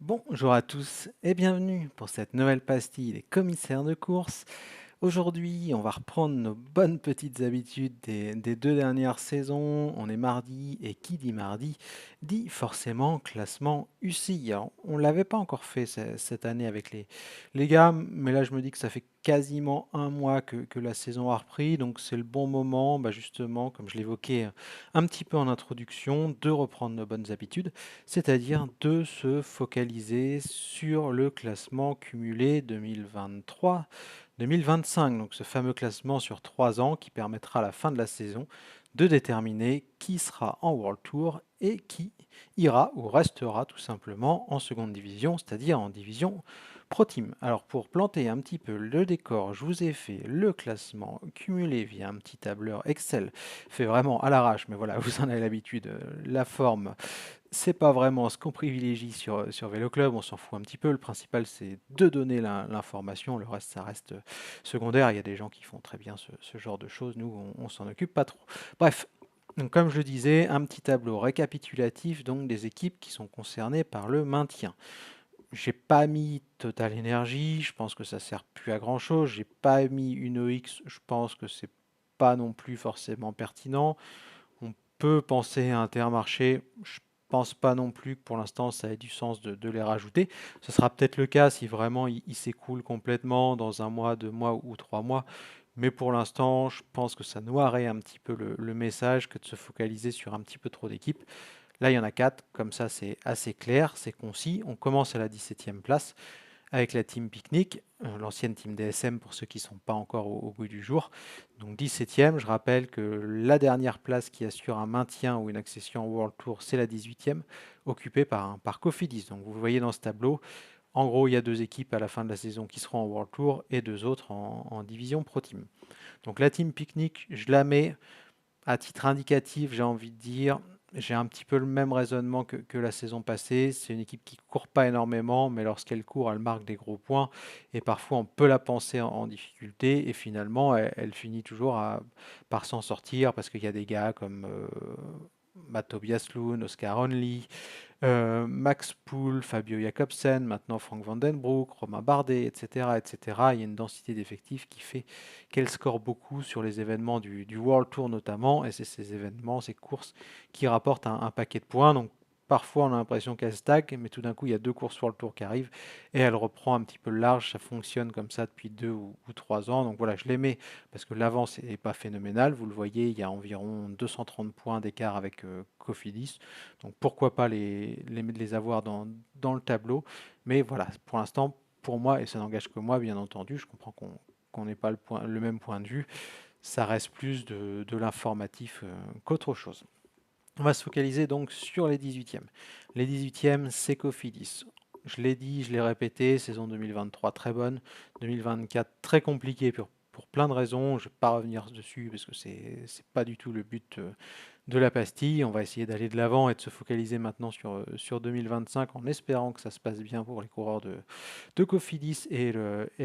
Bonjour à tous et bienvenue pour cette nouvelle pastille des commissaires de course. Aujourd'hui, on va reprendre nos bonnes petites habitudes des deux dernières saisons. On est mardi et qui dit mardi dit forcément classement UCI. Alors, on ne l'avait pas encore fait cette année avec les gars, mais là je me dis que ça fait quasiment un mois que la saison a repris, donc c'est le bon moment, justement, comme je l'évoquais un petit peu en introduction, de reprendre nos bonnes habitudes, c'est-à-dire de se focaliser sur le classement cumulé 2023. 2025, donc ce fameux classement sur 3 ans qui permettra à la fin de la saison de déterminer qui sera en World Tour et qui ira ou restera tout simplement en seconde division, c'est-à-dire en division Pro Team. Alors pour planter un petit peu le décor, je vous ai fait le classement cumulé via un petit tableur Excel, fait vraiment à l'arrache, mais voilà, vous en avez l'habitude, la forme c'est pas vraiment ce qu'on privilégie sur Vélo Club, on s'en fout un petit peu. Le principal, c'est de donner l'information. Le reste, ça reste secondaire. Il y a des gens qui font très bien ce genre de choses. Nous, on s'en occupe pas trop. Bref, donc comme je le disais, un petit tableau récapitulatif donc des équipes qui sont concernées par le maintien. J'ai pas mis Total Energy, je pense que ça sert plus à grand chose. J'ai pas mis une OX, je pense que c'est pas non plus forcément pertinent. On peut penser à Intermarché. Je pense pas non plus que pour l'instant ça ait du sens de les rajouter. Ce sera peut-être le cas si vraiment il s'écoule complètement dans un mois, 2 mois ou 3 mois. Mais pour l'instant, je pense que ça noirait un petit peu le message que de se focaliser sur un petit peu trop d'équipes. Là, il y en a 4, comme ça c'est assez clair, c'est concis. On commence à la 17e place avec la team Picnic, l'ancienne team DSM pour ceux qui ne sont pas encore au goût du jour. Donc 17e, je rappelle que la dernière place qui assure un maintien ou une accession au World Tour, c'est la 18e, occupée par Cofidis. Donc vous voyez dans ce tableau, en gros, il y a deux équipes à la fin de la saison qui seront au World Tour et deux autres en division Pro Team. Donc la team Picnic, je la mets à titre indicatif, j'ai envie de dire, j'ai un petit peu le même raisonnement que la saison passée. C'est une équipe qui court pas énormément, mais lorsqu'elle court, elle marque des gros points. Et parfois, on peut la penser en difficulté. Et finalement, elle finit toujours par s'en sortir parce qu'il y a des gars comme Matt Tobias Loon, Oscar Only, Max Poole, Fabio Jacobsen, maintenant Frank Vandenbroek, Romain Bardet, etc., etc. Il y a une densité d'effectifs qui fait qu'elle score beaucoup sur les événements du World Tour notamment, et c'est ces événements, ces courses qui rapportent un paquet de points. Donc parfois on a l'impression qu'elle stagne, mais tout d'un coup il y a deux courses World Tour qui arrivent et elle reprend un petit peu le large. Ça fonctionne comme ça depuis 2 ou 3 ans. Donc voilà, je les mets parce que l'avance n'est pas phénoménale. Vous le voyez, il y a environ 230 points d'écart avec Cofidis. Donc pourquoi pas les avoir dans le tableau. Mais voilà, pour l'instant, pour moi, et ça n'engage que moi, bien entendu, je comprends qu'on n'ait pas le même point de vue, ça reste plus de l'informatif qu'autre chose. On va se focaliser donc sur les 18e. Les 18e, c'est Cofidis. Je l'ai dit, je l'ai répété, saison 2023 très bonne, 2024 très compliquée pour plein de raisons. Je ne vais pas revenir dessus parce que c'est pas du tout le but de la pastille. On va essayer d'aller de l'avant et de se focaliser maintenant sur 2025 en espérant que ça se passe bien pour les coureurs de Cofidis et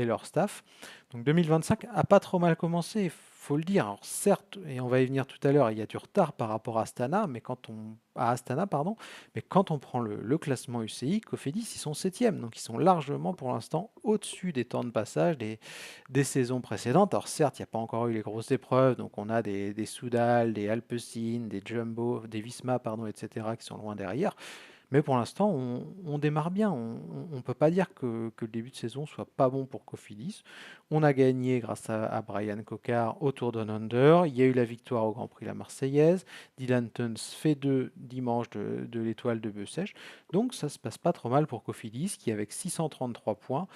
leur staff. Donc 2025 a pas trop mal commencé, il faut le dire. Alors certes, et on va y venir tout à l'heure, il y a du retard par rapport à Astana, pardon, mais quand on prend le classement UCI, Cofidis, ils sont 7e, donc ils sont largement pour l'instant au-dessus des temps de passage des saisons précédentes. Alors certes, il n'y a pas encore eu les grosses épreuves, donc on a des Soudal, des Alpecin, des Jumbo, des Visma, pardon, etc., qui sont loin derrière. Mais pour l'instant, on démarre bien. On ne peut pas dire que le début de saison soit pas bon pour Cofidis. On a gagné grâce à Brian Cocard au Tour Down Under. Il y a eu la victoire au Grand Prix La Marseillaise. Dylan Tuns fait deux dimanche de l'étoile de Bessèges. Donc ça se passe pas trop mal pour Cofidis qui, avec 633 points,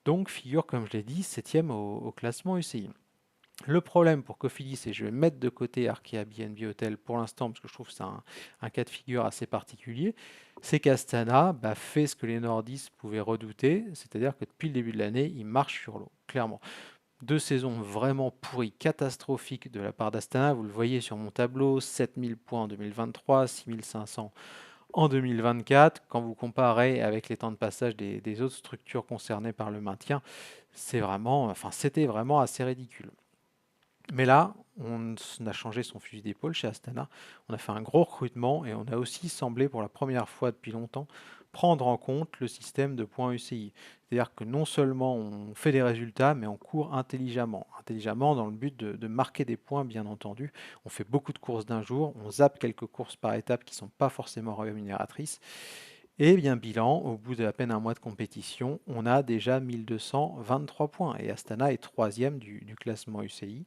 donc figure, comme je l'ai dit, 7e au classement UCI. Le problème pour Cofidis, et je vais mettre de côté Arkea BNB Hotel pour l'instant, parce que je trouve que c'est un cas de figure assez particulier, c'est qu'Astana fait ce que les nordistes pouvaient redouter, c'est-à-dire que depuis le début de l'année, il marche sur l'eau, clairement. 2 saisons vraiment pourries, catastrophiques de la part d'Astana, vous le voyez sur mon tableau, 7000 points en 2023, 6500 en 2024. Quand vous comparez avec les temps de passage des autres structures concernées par le maintien, c'était vraiment assez ridicule. Mais là, on a changé son fusil d'épaule chez Astana. On a fait un gros recrutement et on a aussi semblé pour la première fois depuis longtemps prendre en compte le système de points UCI. C'est-à-dire que non seulement on fait des résultats, mais on court intelligemment. Intelligemment dans le but de marquer des points, bien entendu. On fait beaucoup de courses d'un jour, on zappe quelques courses par étape qui ne sont pas forcément rémunératrices. Et bien bilan, au bout d'à peine un mois de compétition, on a déjà 1223 points. Et Astana est troisième du classement UCI.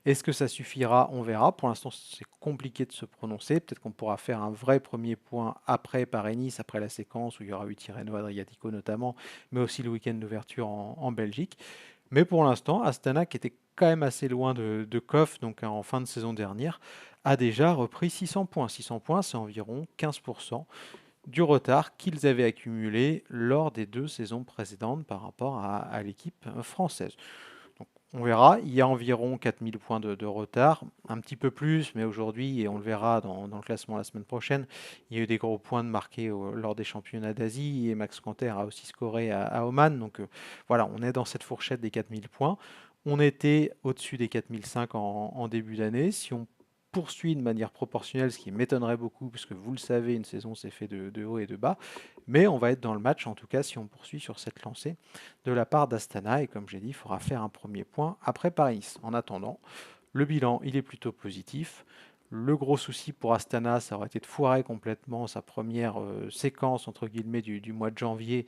Est-ce que ça suffira? On verra. Pour l'instant, c'est compliqué de se prononcer. Peut-être qu'on pourra faire un vrai premier point après Paris-Nice, après la séquence où il y aura eu Tirreno-Adriatico notamment, mais aussi le week-end d'ouverture en Belgique. Mais pour l'instant, Astana, qui était quand même assez loin de Kof, donc en fin de saison dernière, a déjà repris 600 points. 600 points, c'est environ 15% du retard qu'ils avaient accumulé lors des 2 saisons précédentes par rapport à l'équipe française. Donc, on verra, il y a environ 4000 points de retard, un petit peu plus, mais aujourd'hui, et on le verra dans le classement la semaine prochaine, il y a eu des gros points de marqués lors des championnats d'Asie, et Max Canter a aussi scoré à Oman, donc voilà, on est dans cette fourchette des 4000 points. On était au-dessus des 4005 en début d'année. Si on poursuit de manière proportionnelle, ce qui m'étonnerait beaucoup, puisque vous le savez, une saison c'est fait de haut et de bas, mais on va être dans le match, en tout cas, si on poursuit sur cette lancée de la part d'Astana. Et comme j'ai dit, il faudra faire un premier point après Paris. En attendant, le bilan, il est plutôt positif. Le gros souci pour Astana, ça aurait été de foirer complètement sa première séquence entre guillemets du mois de janvier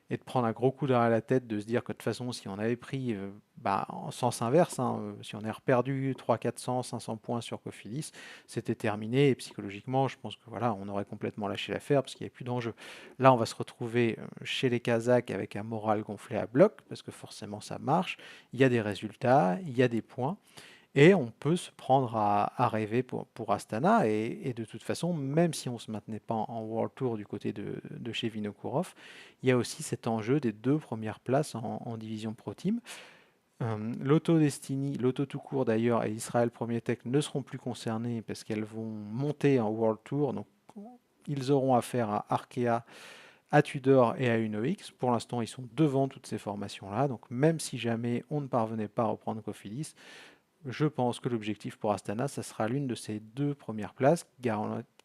et de prendre un gros coup derrière la tête, de se dire que de toute façon, si on avait pris en sens inverse, hein, si on avait reperdu 300, 400, 500 points sur Cofidis, c'était terminé. Et psychologiquement, je pense que voilà, on aurait complètement lâché l'affaire parce qu'il n'y avait plus d'enjeu. Là, on va se retrouver chez les Kazakhs avec un moral gonflé à bloc parce que forcément, ça marche. Il y a des résultats, il y a des points. Et on peut se prendre à rêver pour Astana. Et de toute façon, même si on ne se maintenait pas en World Tour du côté de chez Vinokourov, il y a aussi cet enjeu des 2 premières places en division Pro Team. L'Auto Destiny, l'Auto tout court d'ailleurs, et Israël Premier Tech ne seront plus concernés parce qu'elles vont monter en World Tour. Donc ils auront affaire à Arkea, à Tudor et à UnoX. Pour l'instant, ils sont devant toutes ces formations-là. Donc même si jamais on ne parvenait pas à reprendre Cofidis, je pense que l'objectif pour Astana, ça sera l'une de ces 2 premières places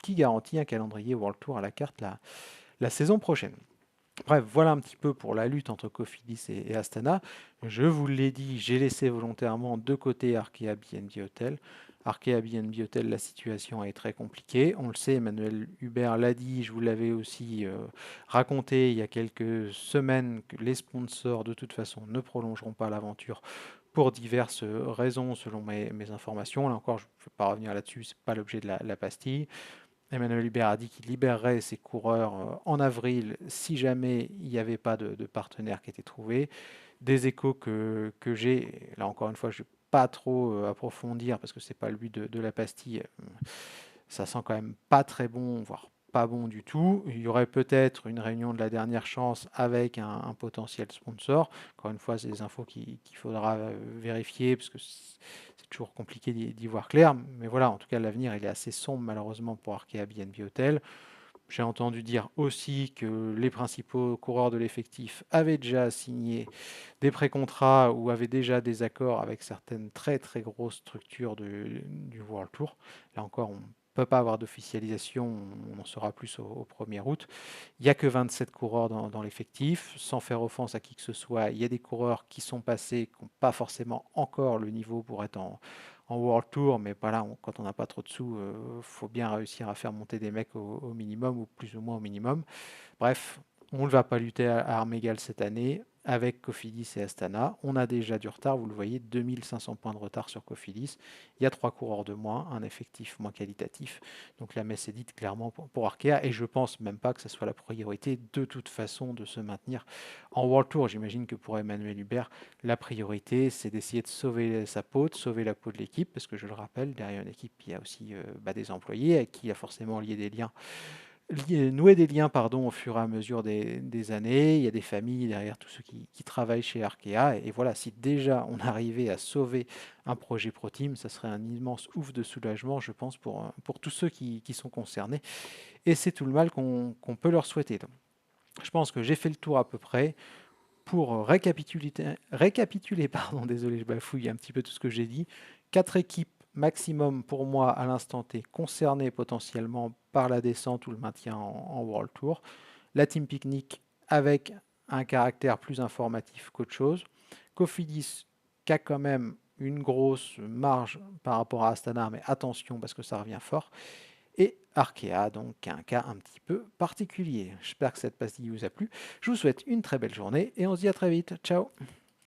qui garantit un calendrier World Tour à la carte la saison prochaine. Bref, voilà un petit peu pour la lutte entre Cofidis et Astana. Je vous l'ai dit, j'ai laissé volontairement de côté Arkea BNB Hotel. Arkea BNB Hotel, la situation est très compliquée. On le sait, Emmanuel Hubert l'a dit, je vous l'avais aussi raconté il y a quelques semaines que les sponsors de toute façon ne prolongeront pas l'aventure pour diverses raisons selon mes informations. Là encore, je ne vais pas revenir là-dessus, ce n'est pas l'objet de la pastille. Emmanuel Hubert a dit qu'il libérerait ses coureurs en avril si jamais il n'y avait pas de partenaire qui était trouvé. Des échos que j'ai, là encore une fois, je ne vais pas trop approfondir parce que ce n'est pas le but de la pastille. Ça sent quand même pas très bon, voire pas bon du tout. Il y aurait peut-être une réunion de la dernière chance avec un potentiel sponsor. Encore une fois, c'est des infos qu'il faudra vérifier parce que c'est toujours compliqué d'y voir clair. Mais voilà, en tout cas, l'avenir il est assez sombre malheureusement pour Arkea BNB Hotel. J'ai entendu dire aussi que les principaux coureurs de l'effectif avaient déjà signé des pré-contrats ou avaient déjà des accords avec certaines très très grosses structures du World Tour. Là encore, on ne peut pas avoir d'officialisation, on en saura plus au 1er août. Il n'y a que 27 coureurs dans l'effectif, sans faire offense à qui que ce soit. Il y a des coureurs qui sont passés, qui n'ont pas forcément encore le niveau pour être en World Tour, mais voilà, quand on n'a pas trop de sous, il faut bien réussir à faire monter des mecs au minimum ou plus ou moins au minimum. Bref, on ne va pas lutter à armes égales cette année avec Cofidis et Astana. On a déjà du retard, vous le voyez, 2500 points de retard sur Cofidis. Il y a 3 coureurs de moins, un effectif moins qualitatif. Donc la messe est dite clairement pour Arkea et je pense même pas que ce soit la priorité de toute façon de se maintenir en World Tour. J'imagine que pour Emmanuel Hubert, la priorité c'est d'essayer de sauver sa peau, de sauver la peau de l'équipe parce que je le rappelle, derrière une équipe, il y a aussi des employés avec qui il y a forcément lié des liens nouer des liens pardon, au fur et à mesure des années. Il y a des familles derrière tous ceux qui travaillent chez Arkea. Et voilà, si déjà on arrivait à sauver un projet Pro Team, ça serait un immense ouf de soulagement, je pense, pour tous ceux qui sont concernés. Et c'est tout le mal qu'on peut leur souhaiter. Donc, je pense que j'ai fait le tour à peu près. Pour récapituler, pardon, désolé, je bafouille un petit peu tout ce que j'ai dit. 4 équipes maximum pour moi à l'instant T concernées potentiellement par la descente ou le maintien en World Tour. la Team Picnic avec un caractère plus informatif qu'autre chose, Cofidis qui a quand même une grosse marge par rapport à Astana, mais attention parce que ça revient fort, et Arkea, donc qui a un cas un petit peu particulier. J'espère que cette pastille vous a plu. Je vous souhaite une très belle journée et on se dit à très vite. Ciao!